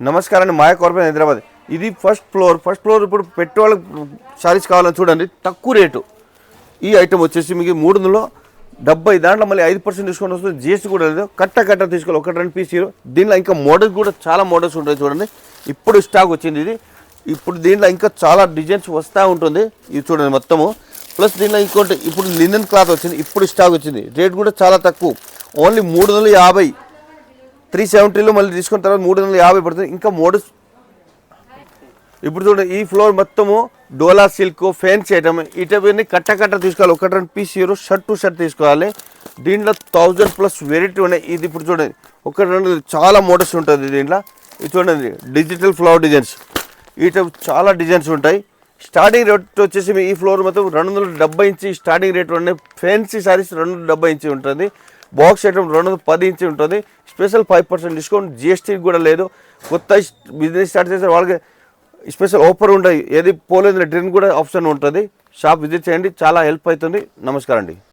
నమస్కారం అండి, మాయా కార్పొరేషన్ హైదరాబాద్. ఇది ఫస్ట్ ఫ్లోర్. ఇప్పుడు పెట్రోల్ సారీస్ కావాలని చూడండి, తక్కువ రేటు. ఈ ఐటమ్ వచ్చేసి మీకు 370, దాంట్లో మళ్ళీ 5% డిస్కౌంట్ వస్తుంది. జిఎస్టీ కూడా లేదు. కట్ట తీసుకోవాలి, 1-2 పీసీలు. దీనిలో ఇంకా మోడల్స్ కూడా చాలా మోడల్స్ ఉంటాయి చూడండి. ఇప్పుడు స్టాక్ వచ్చింది ఇది. ఇప్పుడు దీంట్లో ఇంకా చాలా డిజైన్స్ వస్తూ ఉంటుంది. ఇది చూడండి మొత్తము. ప్లస్ దీనిలో ఇంకోటి ఇప్పుడు లినెన్ క్లాత్ వచ్చింది, ఇప్పుడు స్టాక్ వచ్చింది. రేట్ కూడా చాలా తక్కువ, ఓన్లీ 350. 370లో మళ్ళీ తీసుకున్న తర్వాత 350 పడుతుంది. ఇంకా మోడల్స్ ఇప్పుడు చూడండి. ఈ ఫ్లోర్ మొత్తము డోలా సిల్క్, ఫ్యాన్సీ ఐటమ్. ఇటవన్నీ కట్ట తీసుకోవాలి, 1-2 పీసీలు. షర్ట్ టు షర్ట్ తీసుకోవాలి. దీంట్లో 1000+ వెరైటీ ఉన్నాయి. ఇది ఇప్పుడు చూడండి, 1-2 చాలా మోడల్స్ ఉంటుంది దీంట్లో. ఇది చూడండి, డిజిటల్ ఫ్లవర్ డిజైన్స్. ఇటు చాలా డిజైన్స్ ఉంటాయి. స్టార్టింగ్ రేట్ వచ్చేసి ఈ ఫ్లోర్ మొత్తం 270 ఇంచి స్టార్టింగ్ రేట్ ఉన్నాయి. ఫ్యాన్సీ సారీస్ 270 ఇంచి ఉంటుంది. బాక్స్ ఐటమ్ 210 ఇంచి ఉంటుంది. స్పెషల్ 5% డిస్కౌంట్, జిఎస్టీ కూడా లేదు. కొత్త బిజినెస్ స్టార్ట్ చేసే వాళ్ళకి స్పెషల్ ఆఫర్ ఉంటాయి. ఏది పోలేదు ట్రెండ్ కూడా ఆప్షన్ ఉంటుంది. షాప్ విజిట్ చేయండి, చాలా హెల్ప్ అవుతుంది. నమస్కారం అండి.